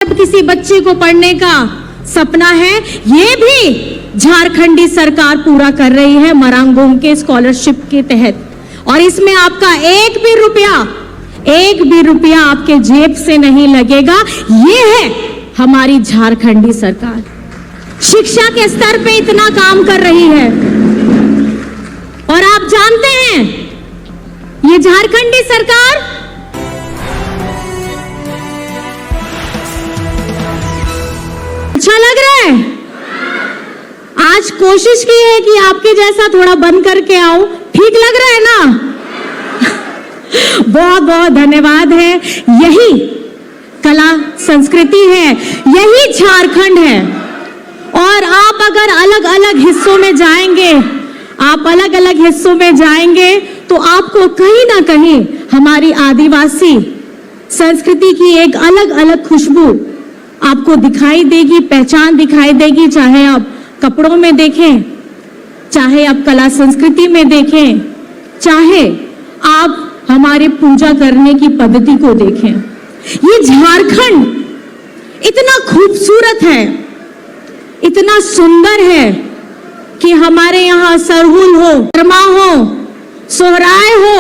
किसी बच्चे को पढ़ने का सपना है, ये भी झारखंडी सरकार पूरा कर रही है मरांगोंग के स्कॉलरशिप के तहत। और इसमें आपका एक भी रुपया आपके जेब से नहीं लगेगा। ये है हमारी झारखंडी सरकार, शिक्षा के स्तर पे इतना काम कर रही है। और आप जानते हैं ये झारखंडी सरकार अच्छा लग रहा है। आज कोशिश की है कि आपके जैसा थोड़ा बन करके आओ, ठीक लग रहा है ना? बहुत बहुत धन्यवाद है। यही कला संस्कृति है, यही झारखंड है। और आप अगर अलग अलग हिस्सों में जाएंगे तो आपको कहीं ना कहीं हमारी आदिवासी संस्कृति की एक अलग अलग खुशबू आपको दिखाई देगी, पहचान दिखाई देगी। चाहे आप कपड़ों में देखें, चाहे आप कला संस्कृति में देखें, चाहे आप हमारे पूजा करने की पद्धति को देखें। ये झारखंड इतना खूबसूरत है, इतना सुंदर है कि हमारे यहाँ सरहुल हो, कर्मा हो, सोहराय हो,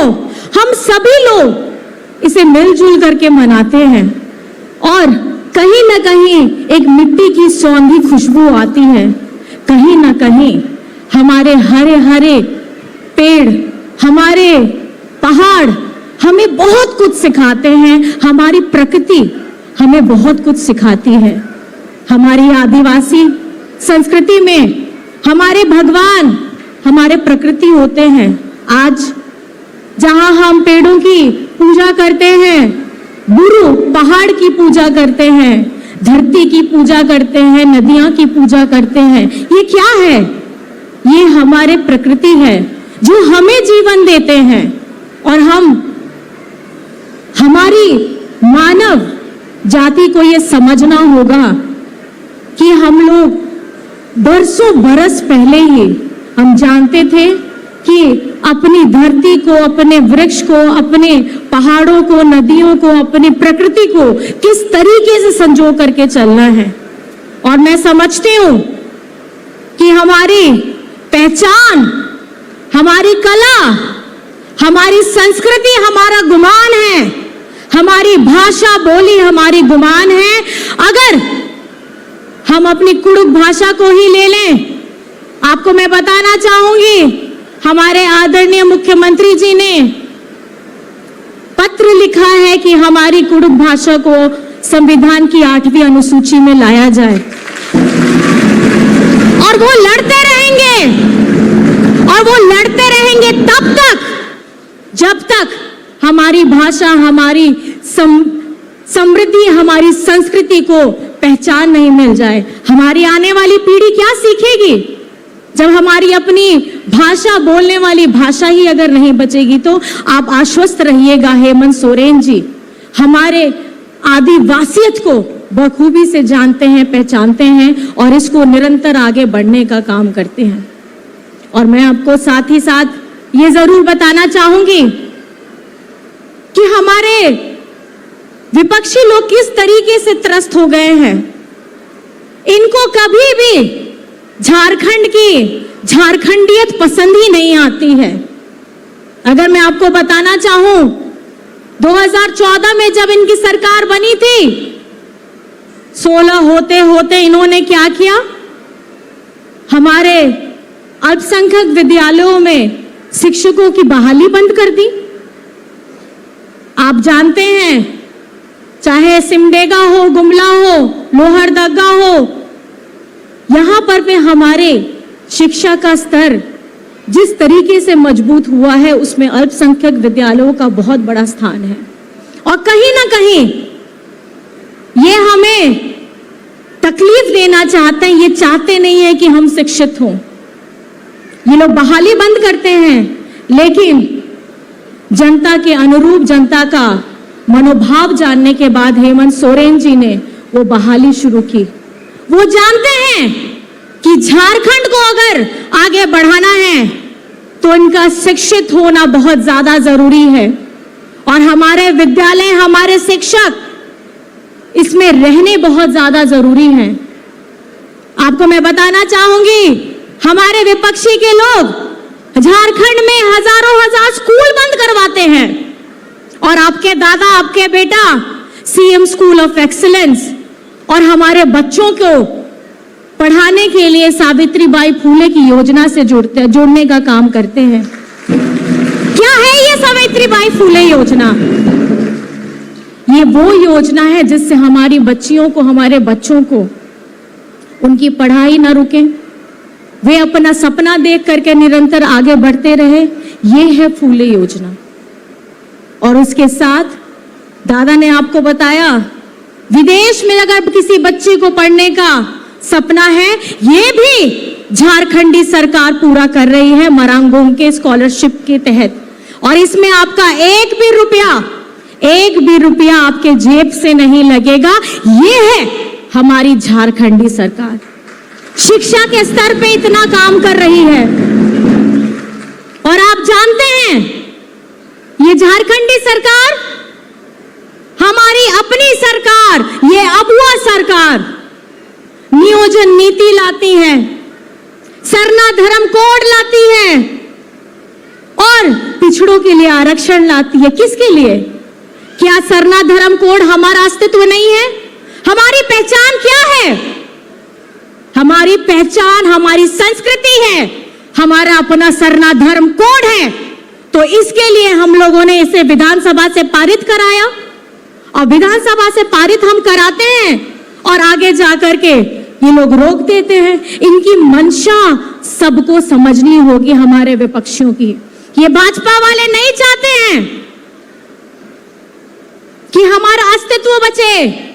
हम सभी लोग इसे मिलजुल करके मनाते हैं। और कहीं ना कहीं एक मिट्टी की सौंधी खुशबू आती है। कहीं ना कहीं हमारे हरे हरे पेड़, हमारे पहाड़ हमें बहुत कुछ सिखाते हैं। हमारी प्रकृति हमें बहुत कुछ सिखाती है। हमारी आदिवासी संस्कृति में हमारे भगवान हमारे प्रकृति होते हैं। आज जहां हम पेड़ों की पूजा करते हैं, गुरु पहाड़ की पूजा करते हैं, धरती की पूजा करते हैं, नदियां की पूजा करते हैं, ये क्या है? ये हमारे प्रकृति है जो हमें जीवन देते हैं। और हमारी मानव जाति को ये समझना होगा कि हम लोग बरसों बरस पहले ही हम जानते थे कि अपनी धरती को, अपने वृक्ष को, अपने पहाड़ों को, नदियों को, अपनी प्रकृति को किस तरीके से संजो करके चलना है। और मैं समझती हूं कि हमारी पहचान, हमारी कला, हमारी संस्कृति हमारा गुमान है, हमारी भाषा बोली हमारी गुमान है। अगर हम अपनी कुड़ुक भाषा को ही ले लें, आपको मैं बताना चाहूंगी, हमारे आदरणीय मुख्यमंत्री जी ने पत्र लिखा है कि हमारी कुड़ुक भाषा को संविधान की 8वीं अनुसूची में लाया जाए। और वो लड़ते रहेंगे तब तक जब तक हमारी भाषा, हमारी समृद्धि, हमारी संस्कृति को पहचान नहीं मिल जाए। हमारी आने वाली पीढ़ी क्या सीखेगी जब हमारी अपनी भाषा, बोलने वाली भाषा ही अगर नहीं बचेगी? तो आप आश्वस्त रहिएगा, हेमंत सोरेन जी हमारे आदिवासियत को बखूबी से जानते हैं, पहचानते हैं और इसको निरंतर आगे बढ़ने का काम करते हैं। और मैं आपको साथ ही साथ ये जरूर बताना चाहूंगी कि हमारे विपक्षी लोग किस तरीके से त्रस्त हो गए हैं। इनको कभी भी झारखंड की झारखंडियत पसंद ही नहीं आती है। अगर मैं आपको बताना चाहूं, 2014 में जब इनकी सरकार बनी थी, 16 होते होते इन्होंने क्या किया? हमारे अल्पसंख्यक विद्यालयों में शिक्षकों की बहाली बंद कर दी। आप जानते हैं, चाहे सिमडेगा हो, गुमला हो, लोहरदगा हो, यहां पर भी हमारे शिक्षा का स्तर जिस तरीके से मजबूत हुआ है, उसमें अल्पसंख्यक विद्यालयों का बहुत बड़ा स्थान है। और कहीं ना कहीं ये हमें तकलीफ देना चाहते हैं, ये चाहते नहीं है कि हम शिक्षित हों। ये लोग बहाली बंद करते हैं, लेकिन जनता के अनुरूप, जनता का मनोभाव जानने के बाद हेमंत सोरेन जी ने वो बहाली शुरू की। वो जानते हैं कि झारखंड को अगर आगे बढ़ाना है तो इनका शिक्षित होना बहुत ज्यादा जरूरी है। और हमारे विद्यालय, हमारे शिक्षक इसमें रहने बहुत ज्यादा जरूरी है। आपको मैं बताना चाहूंगी, हमारे विपक्षी के लोग झारखंड में हजारों हजार स्कूल बंद करवाते हैं और आपके दादा, आपके बेटा सीएम स्कूल ऑफ एक्सीलेंस और हमारे बच्चों को पढ़ाने के लिए सावित्रीबाई फुले की योजना से जोड़ने का काम करते हैं। क्या है ये सावित्रीबाई फुले योजना? ये वो योजना है जिससे हमारी बच्चियों को, हमारे बच्चों को उनकी पढ़ाई ना रुके, वे अपना सपना देख करके निरंतर आगे बढ़ते रहे। ये है फुले योजना। और उसके साथ दादा ने आपको बताया, विदेश में अगर किसी बच्चे को पढ़ने का सपना है, ये भी झारखंडी सरकार पूरा कर रही है मरांगोंग के स्कॉलरशिप के तहत। और इसमें आपका एक भी रुपया आपके जेब से नहीं लगेगा। ये है हमारी झारखंडी सरकार, शिक्षा के स्तर पे इतना काम कर रही है। और आप जानते हैं, ये झारखंडी सरकार हमारी अपनी सरकार, ये अबुआ सरकार नियोजन नीति लाती है, सरना धर्म कोड लाती है और पिछड़ों के लिए आरक्षण लाती है। किसके लिए? क्या सरना धर्म कोड हमारा अस्तित्व नहीं है? हमारी पहचान क्या है? हमारी पहचान हमारी संस्कृति है, हमारा अपना सरना धर्म कोड है। तो इसके लिए हम लोगों ने इसे विधानसभा से पारित कराया और विधानसभा से पारित हम कराते हैं और आगे जाकर के ये लोग रोक देते हैं। इनकी मंशा सबको समझनी होगी, हमारे विपक्षियों की। ये भाजपा वाले नहीं चाहते हैं कि हमारा अस्तित्व बचे,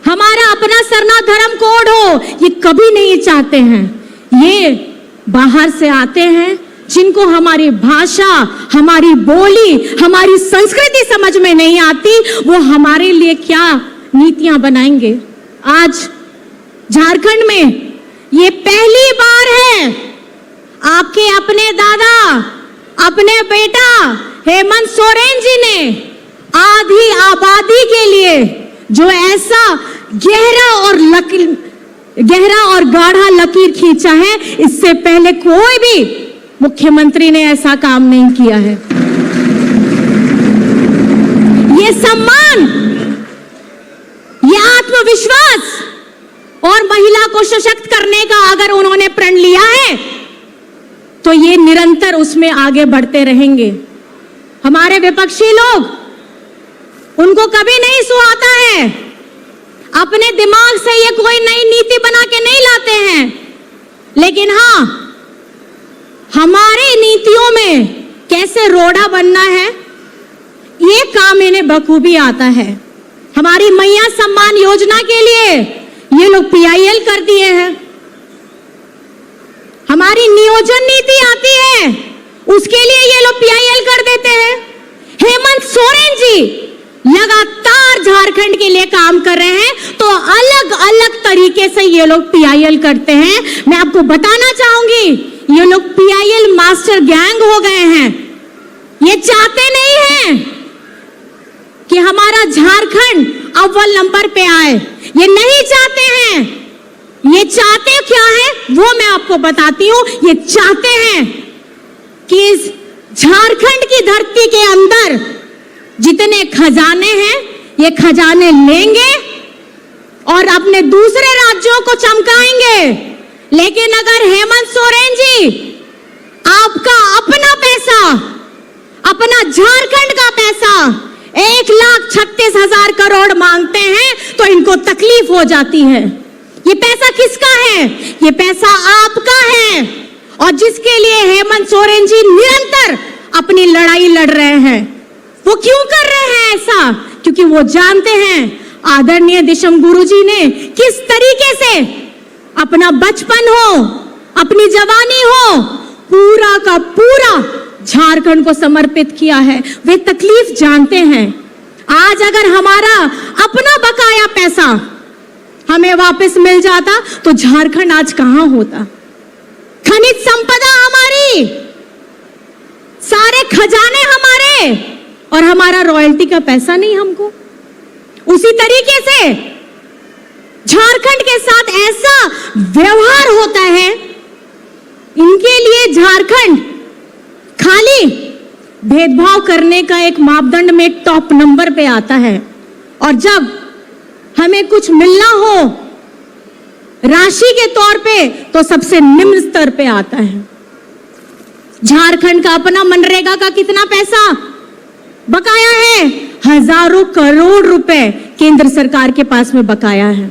हमारा अपना सरना धर्म कोड हो, ये कभी नहीं चाहते हैं। ये बाहर से आते हैं जिनको हमारी भाषा, हमारी बोली, हमारी संस्कृति समझ में नहीं आती, वो हमारे लिए क्या नीतियां बनाएंगे। आज झारखंड में ये पहली बार है आपके अपने दादा, अपने बेटा हेमंत सोरेन जी ने आधी आबादी के लिए जो ऐसा गहरा और गाढ़ा लकीर खींचा है, इससे पहले कोई भी मुख्यमंत्री ने ऐसा काम नहीं किया है। ये सम्मान, ये आत्मविश्वास और महिला को सशक्त करने का अगर उन्होंने प्रण लिया है तो ये निरंतर उसमें आगे बढ़ते रहेंगे। हमारे विपक्षी लोग, उनको कभी नहीं सुहाता है, अपने दिमाग से ये कोई नई नीति बना के नहीं लाते हैं, लेकिन हाँ, हमारी नीतियों में कैसे रोड़ा बनना है ये काम इन्हें बखूबी आता है। हमारी मैया सम्मान योजना के लिए ये लोग पीआईएल कर दिए हैं। हमारी नियोजन नीति आती है, उसके लिए ये लोग पीआईएल कर देते हैं। हेमंत सोरेन जी लगातार झारखंड के लिए काम कर रहे हैं, तो अलग अलग तरीके से ये लोग पीआईएल करते हैं। मैं आपको बताना चाहूंगी, ये लोग पीआईएल मास्टर गैंग हो गए हैं। ये चाहते नहीं हैं कि हमारा झारखंड अव्वल नंबर पे आए, ये नहीं चाहते हैं। ये चाहते क्या है वो मैं आपको बताती हूं। ये चाहते हैं कि इस झारखंड की धरती के अंदर जितने खजाने हैं, ये खजाने लेंगे और अपने दूसरे राज्यों को चमकाएंगे। लेकिन अगर हेमंत सोरेन जी आपका अपना पैसा, अपना झारखंड का पैसा 1,36,000 करोड़ मांगते हैं तो इनको तकलीफ हो जाती है। ये पैसा किसका है? ये पैसा आपका है, और जिसके लिए हेमंत सोरेन जी निरंतर अपनी लड़ाई लड़ रहे हैं। वो क्यों कर रहे हैं ऐसा? क्योंकि वो जानते हैं आदरणीय दिशम गुरुजी ने किस तरीके से अपना बचपन हो, अपनी जवानी हो, पूरा का पूरा झारखंड को समर्पित किया है। वे तकलीफ जानते हैं। आज अगर हमारा अपना बकाया पैसा हमें वापस मिल जाता तो झारखंड आज कहां होता। खनिज संपदा हमारी, सारे खजाने हमारे, और हमारा रॉयल्टी का पैसा नहीं हमको। उसी तरीके से झारखंड के साथ ऐसा व्यवहार होता है, इनके लिए झारखंड खाली भेदभाव करने का एक मापदंड में टॉप नंबर पे आता है, और जब हमें कुछ मिलना हो राशि के तौर पे तो सबसे निम्न स्तर पे आता है। झारखंड का अपना मनरेगा का कितना पैसा बकाया है? हजारों करोड़ रुपए केंद्र सरकार के पास में बकाया है,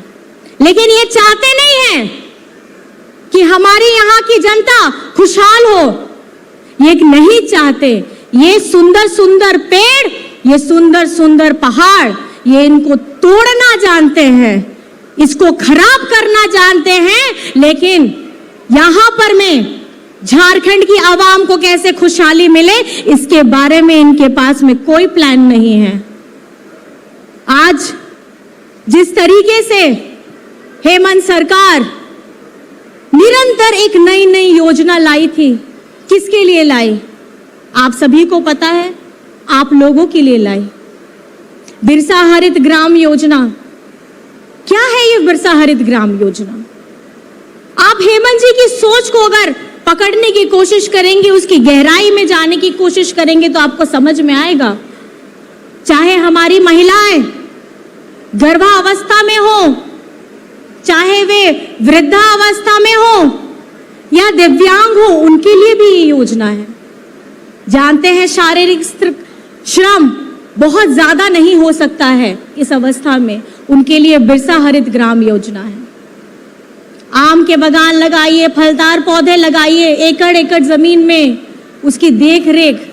लेकिन ये चाहते नहीं हैं कि हमारी यहां की जनता खुशहाल हो। ये नहीं चाहते। ये सुंदर सुंदर पेड़, ये सुंदर सुंदर पहाड़, ये इनको तोड़ना जानते हैं, इसको खराब करना जानते हैं, लेकिन यहां पर में झारखंड की आवाम को कैसे खुशहाली मिले इसके बारे में इनके पास में कोई प्लान नहीं है। आज जिस तरीके से हेमंत सरकार निरंतर एक नई नई योजना लाई थी, किसके लिए लाई? आप सभी को पता है, आप लोगों के लिए लाई। बिरसा हरित ग्राम योजना, क्या है ये बिरसा हरित ग्राम योजना? आप हेमंत जी की सोच को अगर पकड़ने की कोशिश करेंगे, उसकी गहराई में जाने की कोशिश करेंगे तो आपको समझ में आएगा। चाहे हमारी महिलाएं गर्भावस्था में हो, चाहे वे वृद्धावस्था में हो या दिव्यांग हो, उनके लिए भी ये योजना है। जानते हैं शारीरिक श्रम बहुत ज्यादा नहीं हो सकता है इस अवस्था में, उनके लिए बिरसा हरित ग्राम योजना है। आम के बागान लगाइए, फलदार पौधे लगाइए, एकड़ एकड़ जमीन में उसकी देख रेख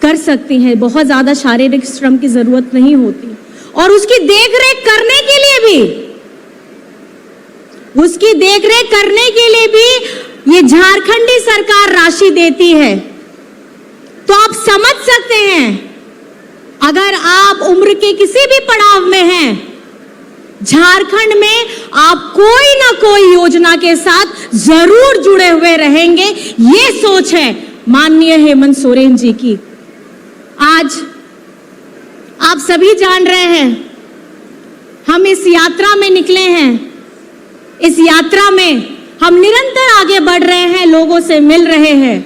कर सकती हैं, बहुत ज्यादा शारीरिक श्रम की जरूरत नहीं होती। और उसकी देख रेख करने के भी ये झारखंडी सरकार राशि देती है। तो आप समझ सकते हैं, अगर आप उम्र के किसी भी पड़ाव में हैं, झारखंड में आप कोई ना कोई योजना के साथ जरूर जुड़े हुए रहेंगे। ये सोच है माननीय हेमंत सोरेन जी की। आज आप सभी जान रहे हैं, हम इस यात्रा में निकले हैं। इस यात्रा में हम निरंतर आगे बढ़ रहे हैं, लोगों से मिल रहे हैं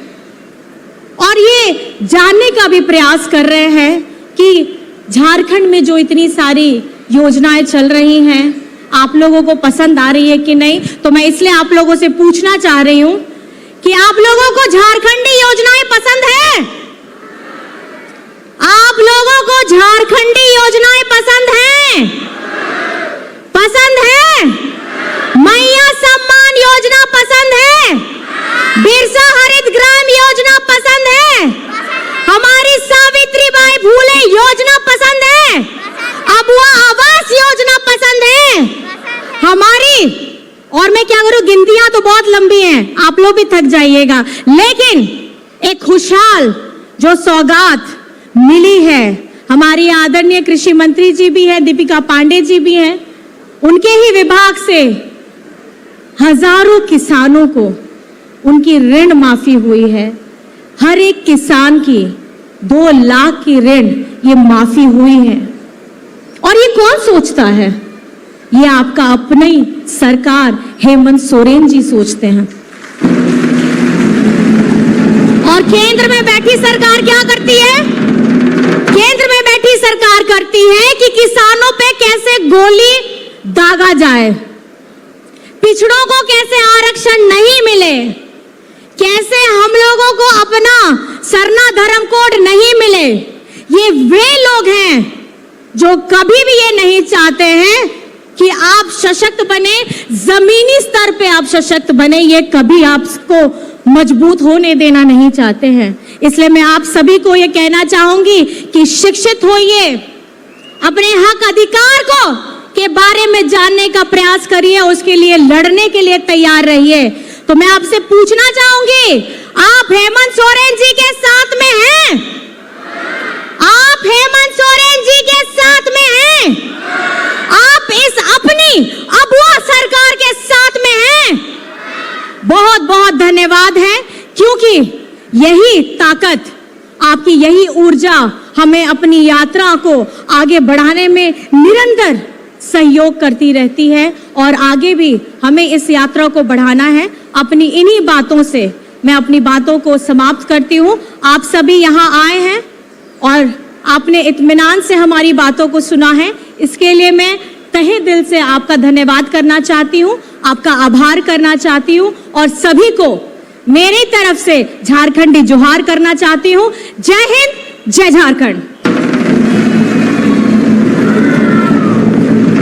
और ये जानने का भी प्रयास कर रहे हैं कि झारखंड में जो इतनी सारी योजनाएं चल रही हैं, आप लोगों को पसंद आ रही है कि नहीं। तो मैं इसलिए आप लोगों से पूछना चाह रही हूं कि आप लोगों को झारखंडी योजनाएं पसंद है? आप लोगों को झारखंडी योजनाएं पसंद हैं? पसंद है? मैया सम्मान योजना पसंद है? बिरसा हरित ग्राम योजना पसंद है? हमारी सावित्रीबाई फूले योजना पसंद है? अबुआ आवास योजना पसंद है हमारी? और मैं क्या करूं, गिनतियां तो बहुत लंबी हैं, आप लोग भी थक जाइएगा, लेकिन एक खुशहाल जो सौगात मिली है, हमारी आदरणीय कृषि मंत्री जी भी है, दीपिका पांडे जी भी हैं, उनके ही विभाग से हजारों किसानों को उनकी ऋण माफी हुई है। हर एक किसान की 2 लाख की ऋण ये माफी हुई है। और ये कौन सोचता है? ये आपका अपनी सरकार हेमंत सोरेन जी सोचते हैं। और केंद्र में बैठी सरकार क्या करती है? केंद्र में बैठी सरकार करती है कि किसानों पे कैसे गोली दागा जाए, पिछड़ों को कैसे आरक्षण नहीं मिले, कैसे हम लोगों को अपना सरना धर्म कोड नहीं मिले। ये वे लोग हैं जो कभी भी ये नहीं चाहते हैं कि आप सशक्त बने, जमीनी स्तर पे आप सशक्त बने, ये कभी आपको मजबूत होने देना नहीं चाहते हैं। इसलिए मैं आप सभी को ये कहना चाहूंगी कि शिक्षित होइए, अपने हक अधिकार को के बारे में जानने का प्रयास करिए, उसके लिए लड़ने के लिए तैयार रहिए। तो मैं आपसे पूछना चाहूंगी, आप हेमंत सोरेन जी के साथ में हैं? आप हेमंत सोरेन जी के साथ में हैं? आप इस अपनी अबुआ सरकार के साथ में हैं? बहुत बहुत धन्यवाद है, क्योंकि यही ताकत, आपकी यही ऊर्जा हमें अपनी यात्रा को आगे बढ़ाने में निरंतर सहयोग करती रहती है और आगे भी हमें इस यात्रा को बढ़ाना है। अपनी इन्हीं बातों से मैं अपनी बातों को समाप्त करती हूँ। आप सभी यहाँ आए हैं और आपने इत्मीनान से हमारी बातों को सुना है, इसके लिए मैं तहे दिल से आपका धन्यवाद करना चाहती हूँ, आपका आभार करना चाहती हूँ और सभी को मेरी तरफ से झारखंडी जोहार करना चाहती हूँ। जय हिंद, जय झारखंड।